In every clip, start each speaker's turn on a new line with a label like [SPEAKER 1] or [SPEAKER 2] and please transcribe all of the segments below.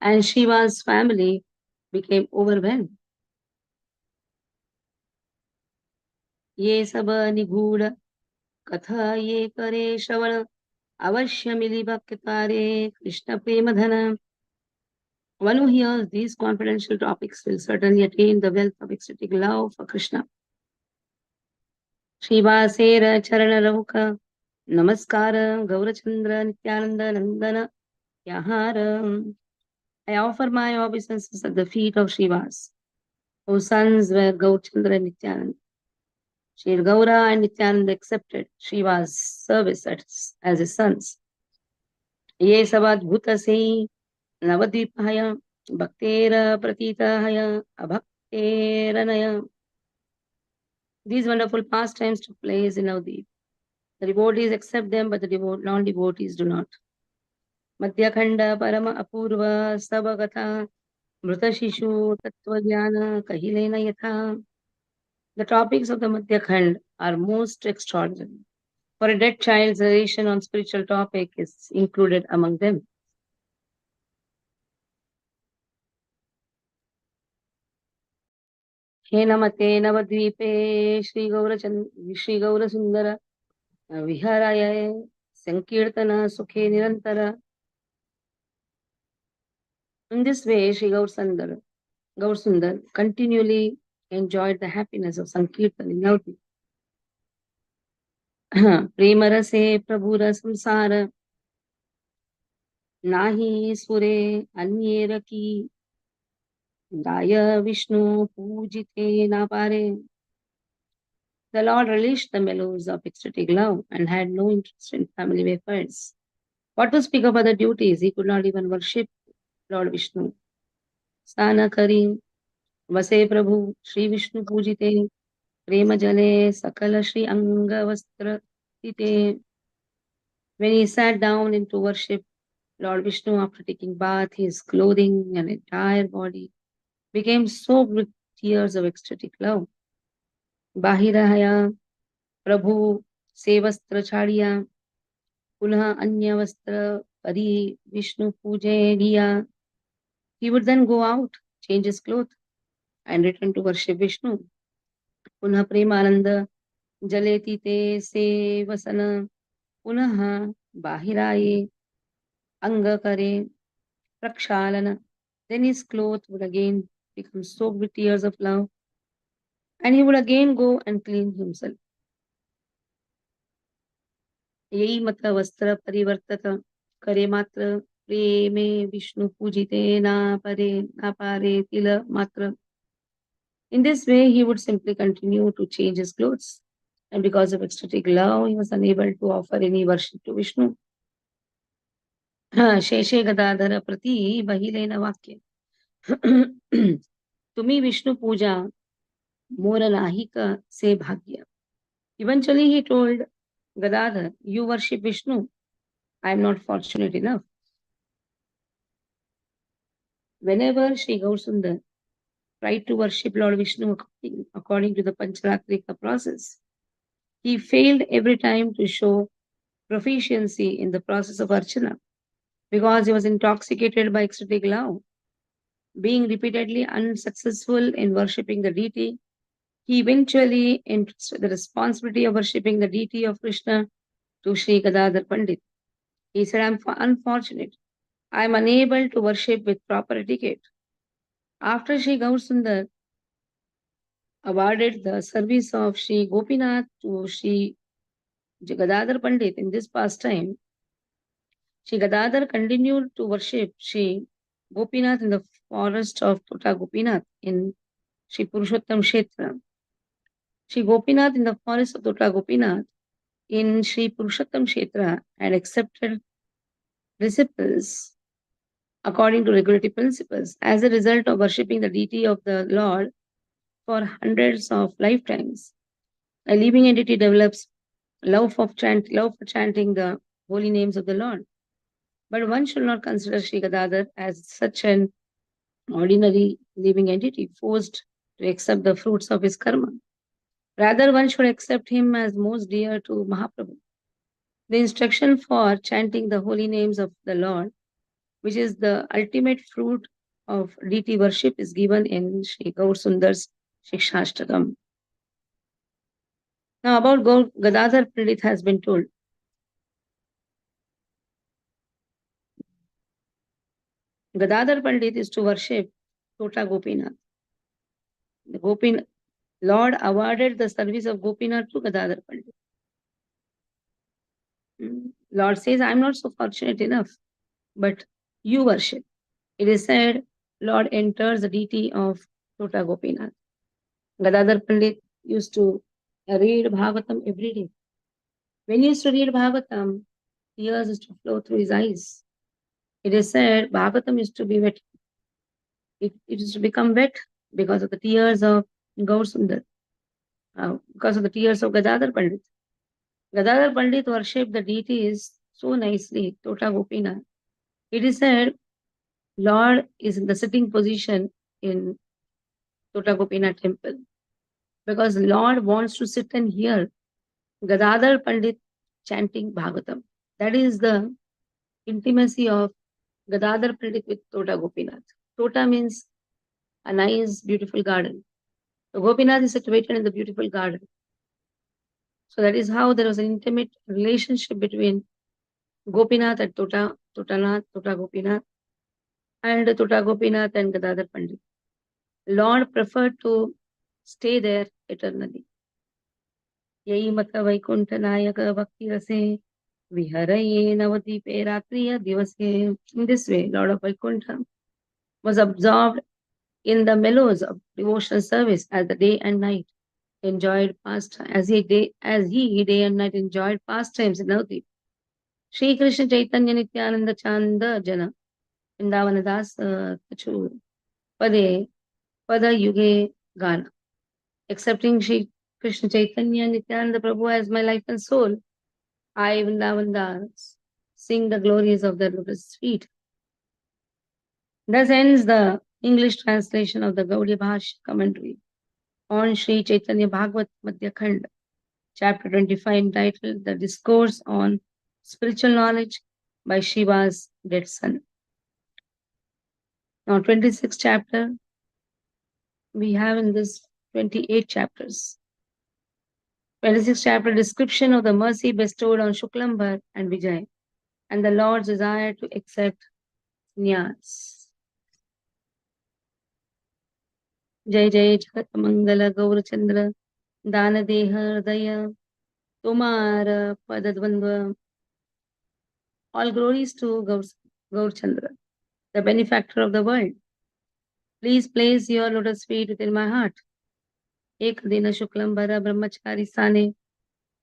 [SPEAKER 1] and Shiva's family became overwhelmed. ये सब निगूढ़ कथा ये करे श्रवण अवश्य मिली भक्त तारे कृष्ण प्रेम धन. One who hears these confidential topics will certainly attain the wealth of ecstatic love for Krishna. Srivasera Charana Ravuka Namaskara Gaurachandra Nityananda Nandana Yahara. I offer my obeisances at the feet of Srivas, whose sons were Gaurachandra and Nityananda. Sri Gaura and Nityananda accepted Sriva's service as his sons. Ye sabadbhuta se navadvipahaya bhaktera pratitahaya abhakteranaya. These wonderful pastimes took place in Navadvip. The devotees accept them, but the non-devotees do not. Madhya Khand Parama Apurva Sabagata Mrutashishu Tattvajnana Kahilena Yatha. The topics of the Madhya Khand are most extraordinary. For a dead child's narration on spiritual topic is included among them. Henamate Navadvipe Shri Gaura Sundara Viharaya Sankirtana Sukhe Nirantara. In this way, Shri Gaur Sundar continually enjoyed the happiness of Sankirtan in Navadvip. Prema se Prabhura Samsara Nahi Sure Anyera ki Daya Vishnu Pujite Napare. The Lord relished the mellows of ecstatic love and had no interest in family affairs. What to speak of other duties? He could not even worship Lord Vishnu. Sana Kari Vase Prabhu Shri Vishnu Pujite Prema Jale Sakala Shri Anga Vastra Tite. When he sat down into worship, Lord Vishnu, after taking bath, his clothing and entire body became soaked with tears of ecstatic love. Bahirahaya Prabhu Sevastra Chadiya Punha Anya Vastra Pari Vishnu Puje Diya. He would then go out, change his clothes, and return to worship Vishnu. Punha Premananda Jaleti Te Sevasana Punaha Bahiraye Anga Kare Prakshalana. Then his clothes would again become soaked with tears of love, and he would again go and clean himself. यही मत वस्त्र परिवर्तत करे मात्र प्रेमे विष्णु पूजिते ना पारे तिल matra. In this way, he would simply continue to change his clothes, and because of ecstatic love, he was unable to offer any worship to Vishnu. Sheshe Gadadhara Prati Bahilena Vakya. Tumi Vishnu Puja Mora Nahika Se Bhagya. Eventually, he told Gadadhar, you worship Vishnu. I am not fortunate enough. Whenever Sri Gaurasundar tried to worship Lord Vishnu according to the Pancharatrika process, he failed every time to show proficiency in the process of Archana because he was intoxicated by ecstatic love. Being repeatedly unsuccessful in worshipping the deity, he eventually entrusted the responsibility of worshipping the deity of Krishna to Sri Gadadhar Pandit. He said, I'm unfortunate. I am unable to worship with proper etiquette. After Sri Gaurasundar awarded the service of Sri Gopinath to Sri Gadadhar Pandit in this pastime, Sri Gadadhar continued to worship Sri Gopinath in the forest of Tota Gopinath in Sri Purushottam Kshetra. Sri Gopinath in the forest of Tota Gopinath in Sri Purushottam Kshetra had accepted disciples according to regulatory principles. As a result of worshipping the deity of the Lord for hundreds of lifetimes, a living entity develops love for chanting the holy names of the Lord. But one should not consider Sri Gadadhar as such an ordinary living entity forced to accept the fruits of his karma. Rather, one should accept him as most dear to Mahaprabhu. The instruction for chanting the holy names of the Lord which is the ultimate fruit of deity worship, is given in Sri Gaur Sundar's Shikshashtakam. Now about Gadadhar Pandit has been told. Gadadhar Pandit is to worship Tota Gopinath. The Lord awarded the service of Gopinath to Gadadhar Pandit. Lord says, I am not so fortunate enough, but you worship. It is said, Lord enters the deity of Tota Gopinath. Gadadhar Pandit used to read Bhagavatam every day. When he used to read Bhagavatam, tears used to flow through his eyes. It is said, Bhagavatam used to be wet. It used to become wet because of the tears of Gaur Sundar, because of the tears of Gadadhar Pandit. Gadadhar Pandit worshipped the deities so nicely, Tota Gopinath. It is said, Lord is in the sitting position in Tota Gopinath temple because Lord wants to sit and hear Gadadhar Pandit chanting Bhagavatam. That is the intimacy of Gadadhar Pandit with Tota Gopinath. Tota means a nice, beautiful garden. So Gopinath is situated in the beautiful garden. So that is how there was an intimate relationship between Gopinath and Tota Gopinath, and Tota Gopinath and Gadadhar Pandit. Lord preferred to stay there eternally. Yai mata Vaikuntha Nayaka Bhakti Rase Viharaye Navadvipe Ratriya Divase. In this way, Lord of Vaikuntha was absorbed in the mellows of devotional service as the day and night enjoyed pastime, as he day and night enjoyed pastimes in Navadvip. Shri Krishna Chaitanya Nityananda Chanda Jana Vrindavan Das Kachur Pade Pada Yuge Gana. Accepting Shri Krishna Chaitanya Nityananda Prabhu as my life and soul, I, Vrindavan Das, sing the glories of the lotus feet. Thus ends the English translation of the Gaudiya Bhashya commentary on Shri Chaitanya Bhagavat Madhya Khand Chapter 25, entitled The Discourse on Spiritual Knowledge by Shiva's Dead Son. Now 26th chapter, we have in this 28 chapters. 26th chapter, description of the mercy bestowed on Shuklambar and Vijay and the Lord's desire to accept Nyas. Jai Jai Jagat Mangala Gaurachandra Dana Deha Hridaya Tumara Padadvandva. All glories to Gaurachandra, the benefactor of the world. Please place your lotus feet within my heart. Ek dina Shuklambara Brahmachari Sane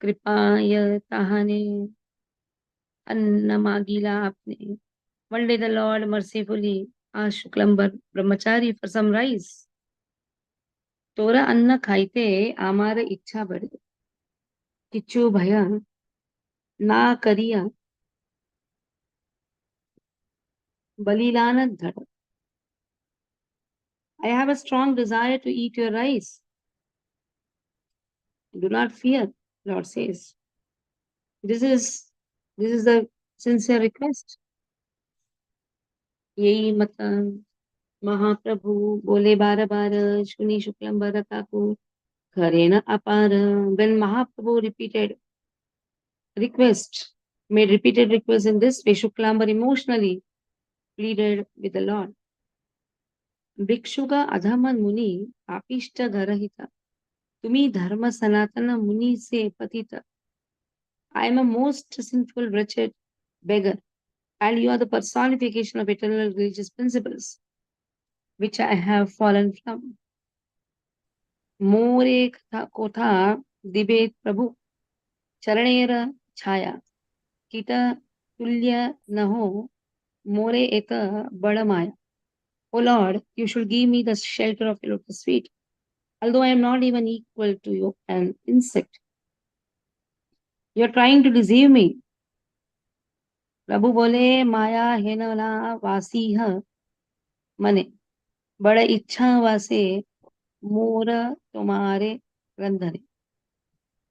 [SPEAKER 1] Kripaya Tahane Annamagila Apne. One day the Lord mercifully asked Shuklambar Brahmachari for some rice. Tora anna khaite amare ichha bade. Kichu bhaya na kariya balilana dhara. I have a strong desire to eat your rice. Do not fear, Lord says. This is the sincere request. Yei mata Mahaprabhu bole bara bara shuni Shuklambar kaku kharena apara. When Mahaprabhu made repeated requests in this way, Shuklambar emotionally pleaded with the Lord. Bhikshuga adhaman muni apishta dharahita. Tumi dharma sanatana muni se patita. I am a most sinful, wretched beggar, and you are the personification of eternal religious principles, which I have fallen from. More kotha dibet prabhu charanera chaya kita tulya naho more eta badamaya. O Lord, you should give me the shelter of your lotus feet, although I am not even equal to you, an insect. You are trying to deceive me. Prabhu bole maya henala vasiha mane bada ichha vase mora tomare randhane.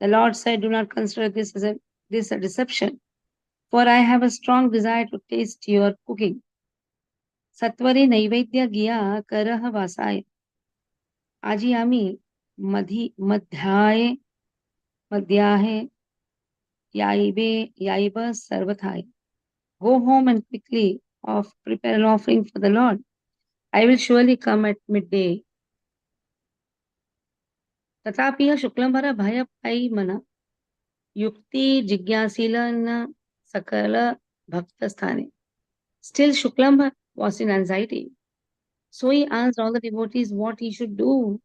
[SPEAKER 1] The Lord said, do not consider this a deception, for I have a strong desire to taste your cooking. सत्वरे नैवेद्य गिया करह वासाय. आजी आम्ही मध्याहे याइब सर्वथाय. Go home and quickly prepare an offering for the Lord. I will surely come at midday. तथापि शुक्लंभर भय पाई मना युक्ति जिज्ञासीलन सकल भक्त स्थाने. Still Shuklambha was in anxiety. So he asked all the devotees what he should do.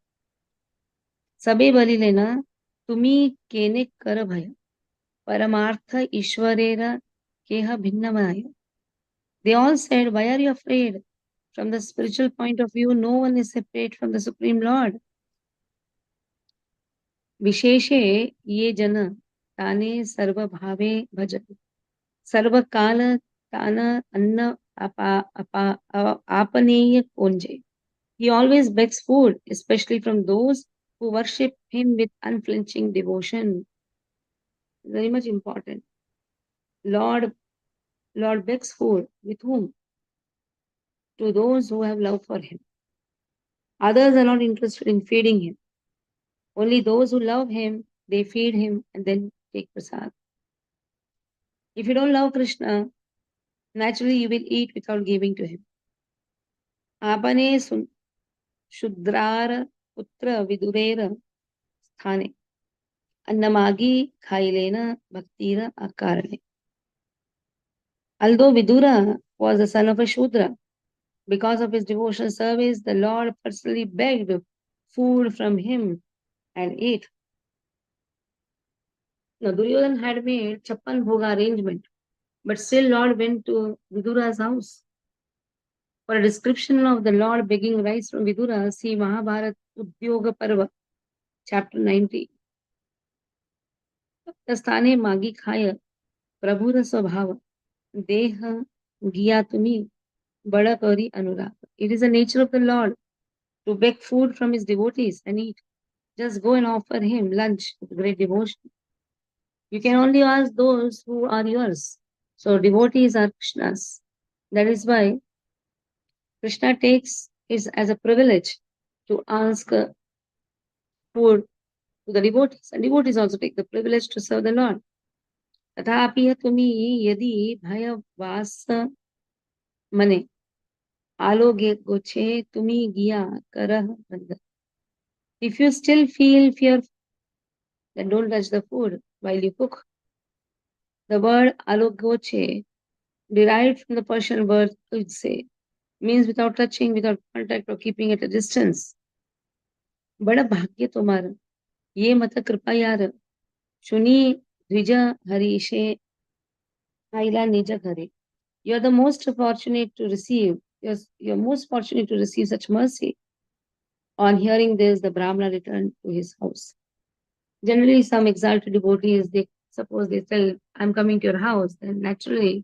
[SPEAKER 1] सबे बलिलेना तुम्ही केने कर भय परमार्थ ईश्वरेर केह भिन्नमय. They all said, why are you afraid? From the spiritual point of view, no one is separate from the Supreme Lord. विशेषे ये जन ताने सर्व भावे भजत. सर्व काल तान अन्न आपनेय कोंजे. He always begs food, especially from those who worship him with unflinching devotion. Very much important. Lord begs food. With whom? To those who have love for him. Others are not interested in feeding him. Only those who love him, they feed him and then take prasad. If you don't love Krishna, naturally you will eat without giving to him. Apane shudrar putra vidurer sthane. Annamagi khailena bhaktira akarane. Although Vidura was the son of a Shudra, because of his devotional service, the Lord personally begged food from him and ate. Now, Duryodhan had made Chappan Bhoga arrangement, but still Lord went to Vidura's house. For a description of the Lord begging rice from Vidura, see Mahabharata Udyoga Parva, chapter 90. Stane magi khaya, prabhura swabhava, deha giya tumi, bada kari anurag. It is the nature of the Lord to beg food from his devotees and eat. Just go and offer him lunch with great devotion. You can only ask those who are yours. So devotees are Krishna's. That is why Krishna takes it as a privilege to ask food to the devotees. And devotees also take the privilege to serve the Lord. तथापि तुम्ही यदि भयवास मने आलोगे गोचे तुम्ही गिया करह बंद. If you still feel fear, then don't touch the food while you cook. The word alogoche, derived from the Persian word tulse, means without touching, without contact, or keeping at a distance. बड़ा भाग्य तुम्हारा, ये मत कृपा यार, सुनी द्विज हरीशे आइला निज घरे. You are the most fortunate to receive. You're most fortunate to receive such mercy. On hearing this, the Brahmana returned to his house. Generally, some exalted devotees, they tell, I'm coming to your house, then naturally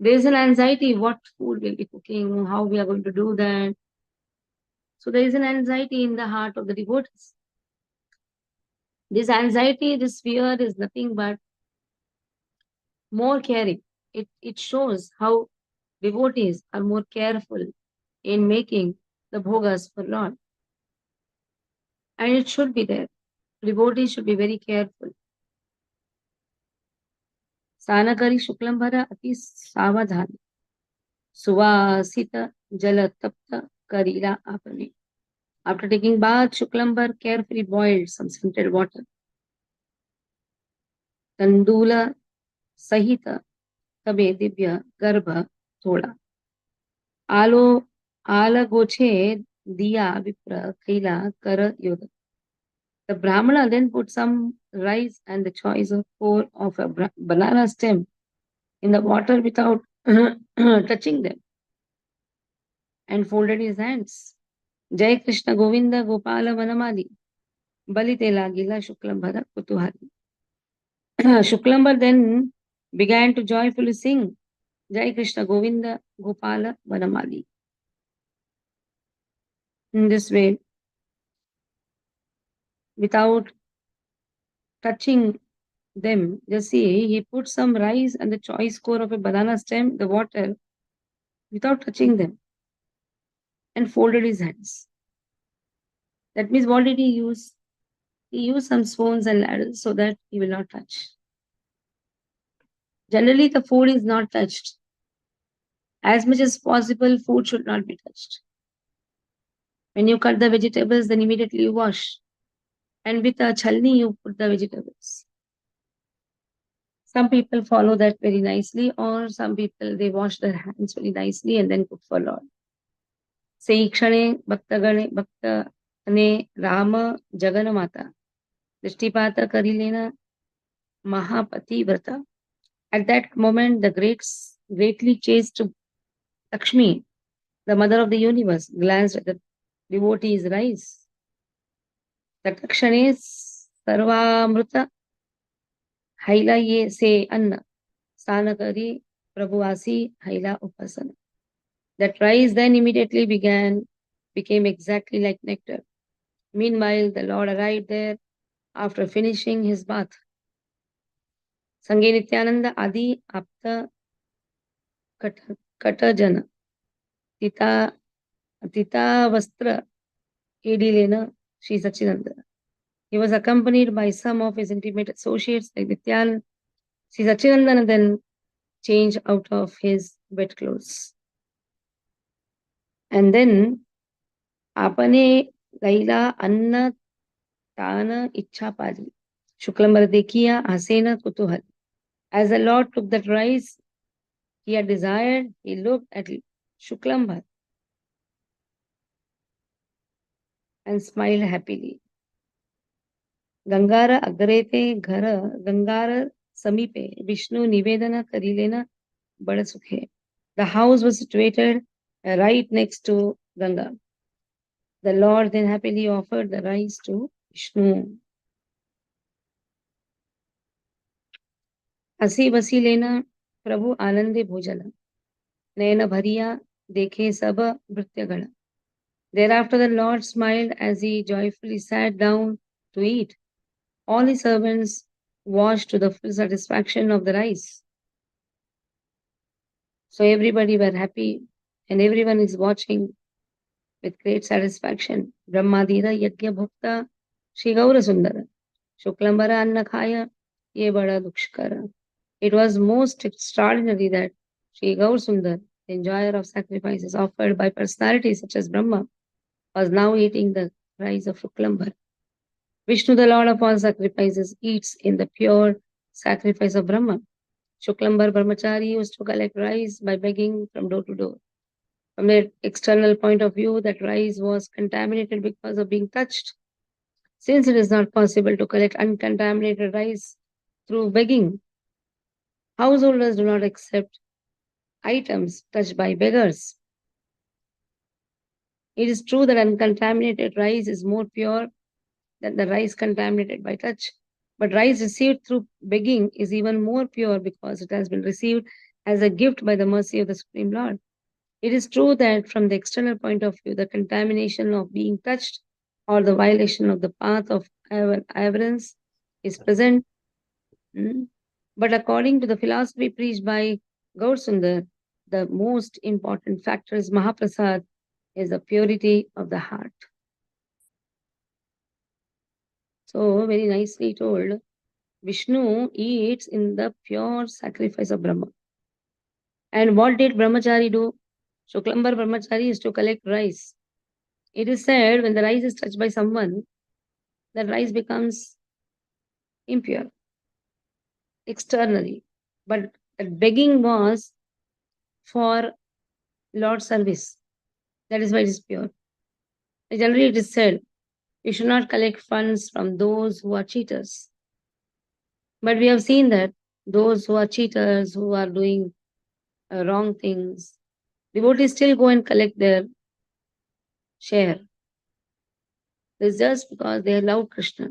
[SPEAKER 1] there is an anxiety, what food we'll be cooking, how we are going to do that. So there is an anxiety in the heart of the devotees. This anxiety, this fear is nothing but more caring. It shows how devotees are more careful in making the bhogas for Lord. And it should be there. Devotees should be very careful. Sanakari Shuklambhara ati savadhani. Suvasita jala tapta karila apane. After taking bath, Shuklambar carefully boiled some scented water. Tandula sahita tabe divya garbha thoda. Alo ala goche diya vipra kaila kara yoda. The Brahmana then put some rice and the choice of core of a banana stem in the water without touching them and folded his hands. Jai Krishna Govinda Gopala Vanamali. Balite Lagila Shuklambhara Kutuhari. Shuklambar then began to joyfully sing Jai Krishna Govinda Gopala Vanamali. In this way, without touching them, just see, he put some rice and the choice core of a banana stem, the water, without touching them. and folded his hands. That means, what did he use? He used some stones and ladders so that he will not touch. Generally, the food is not touched. As much as possible, food should not be touched. When you cut the vegetables, then immediately you wash. And with a chalni, you put the vegetables. Some people follow that very nicely, or some people they wash their hands very nicely and then cook for Lord. Sei kshane bhakta ane Rama Jagana Mata. Drishtipata kari lena Mahapati Vrata. At that moment, the greatly chaste Lakshmi, the mother of the universe, glanced at the devotee's rice. Takshane Sarvamrita Haila ye se anna Sanakari Prabhuasi Haila Upasana. That rice then immediately became exactly like nectar. Meanwhile, the Lord arrived there after finishing his bath. Sange Nityananda Adi Apta Katajana Tita Vastra Edilena Shri Sachinanda. He was accompanied by some of his intimate associates like Nityananda, Shri Sachinandan, and then changed out of his wet clothes. And then Apane Laila Anna Tana Ichhapadi Shuklambar Dekiya Hasena Kutuhal. As the Lord took that rice he had desired, he looked at Shuklambar and smiled happily. Gangara Agrete Ghara Gangara Samipe Vishnu Nivedana Karilena Badasukhe. The house was situated right next to Ganga. The Lord then happily offered the rice to Vishnu. हसी बसी लेना प्रभु आनंदे भोजन नयन भरिया देखे सब भृत्यगण. Thereafter the Lord smiled as he joyfully sat down to eat. All his servants watched to the full satisfaction of the rice. So everybody were happy and everyone is watching with great satisfaction. Brahmadira Yajna Bhukta Shri Gaura Sundara Shuklambara Anna Khaya Ye Bada Dukshkara. It was most extraordinary that Shri Gaur Sundar, the enjoyer of sacrifices offered by personalities such as Brahma, was now eating the rice of Shuklambar. Vishnu, the Lord of all sacrifices, eats in the pure sacrifice of Brahma. Shuklambar Brahmachari used to collect rice by begging from door to door. From the external point of view, that rice was contaminated because of being touched. Since it is not possible to collect uncontaminated rice through begging, householders do not accept items touched by beggars. It is true that uncontaminated rice is more pure than the rice contaminated by touch. But rice received through begging is even more pure because it has been received as a gift by the mercy of the Supreme Lord. It is true that from the external point of view, the contamination of being touched or the violation of the path of avarice is present. But according to the philosophy preached by Gaur Sundar, the most important factor is Mahaprasad, is the purity of the heart. So, very nicely told, Vishnu eats in the pure sacrifice of Brahma. And what did Brahmachari do? Shuklambar Brahmachari is to collect rice. It is said when the rice is touched by someone, the rice becomes impure externally. But that begging was for Lord service. That is why it is pure. Generally, it is said you should not collect funds from those who are cheaters. But we have seen that those who are cheaters, who are doing wrong things, devotees still go and collect their share. It's just because they love Krishna.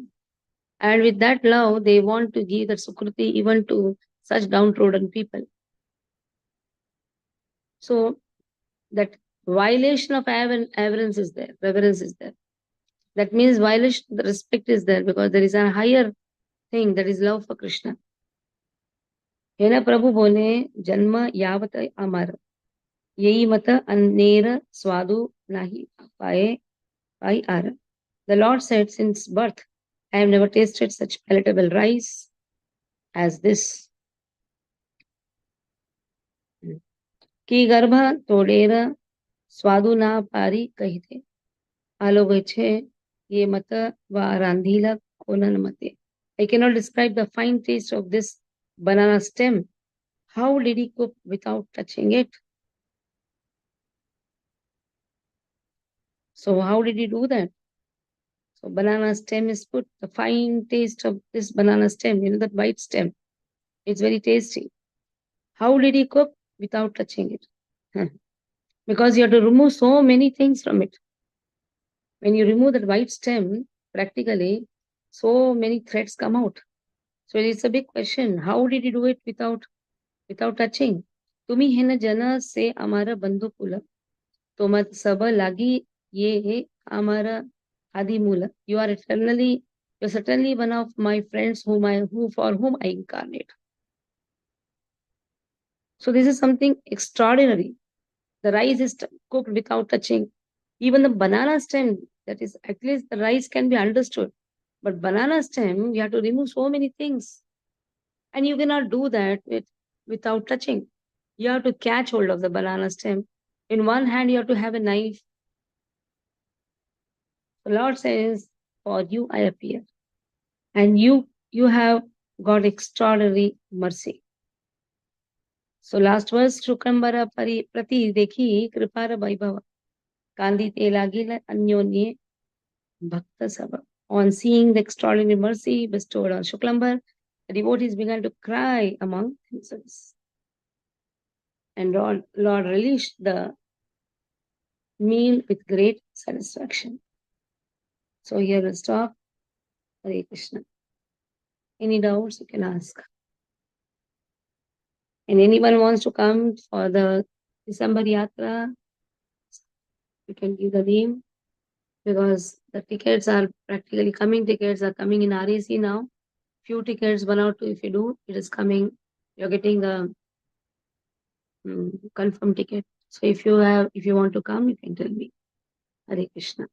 [SPEAKER 1] And with that love, they want to give that Sukruti even to such downtrodden people. So that violation of reverence is there. Reverence is there. That means violation, the respect is there because there is a higher thing that is love for Krishna. Hena Prabhu bole janma yavat amar Yei mata annera swadu nahi paye pai ara. The Lord said, since birth, I have never tasted such palatable rice as this. Ki garbha todera swadu na pari kahite. Aloge che ye mata va randhila konan mate. I cannot describe the fine taste of this banana stem. How did he cook without touching it? So how did he do that? So banana stem is put, the fine taste of this banana stem, that white stem, it's very tasty. How did he cook without touching it? Because you have to remove so many things from it. When you remove that white stem, practically, so many threads come out. So it's a big question. How did he do it without touching? तुम्ही हे न जन से आमारा बंधु कुल तो मत सब लागी ये आमारा आदि मूल. You are you're certainly one of my friends for whom I incarnate. So this is something extraordinary. The rice is cooked without touching. Even the banana stem, that is, at least the rice can be understood. But banana stem, you have to remove so many things. And you cannot do that without touching. You have to catch hold of the banana stem. In one hand, you have to have a knife. The Lord says, for you I appear. And you have got extraordinary mercy. So last verse, Shukambara Prati Dekhi Kripara Vaibhava. Kandi te lagila anyonye bhakta sava. On seeing the extraordinary mercy bestowed on Shuklambar, the devotees began to cry among themselves. And Lord relished the meal with great satisfaction. So here we'll stop. Hare Krishna. Any doubts you can ask. And anyone wants to come for the December Yatra, you can give the name, because the tickets are practically coming. Tickets are coming in RAC now. Few tickets, 1 or 2, if you do, it is coming. You're getting the confirmed ticket. So if you want to come, you can tell me. Hare Krishna.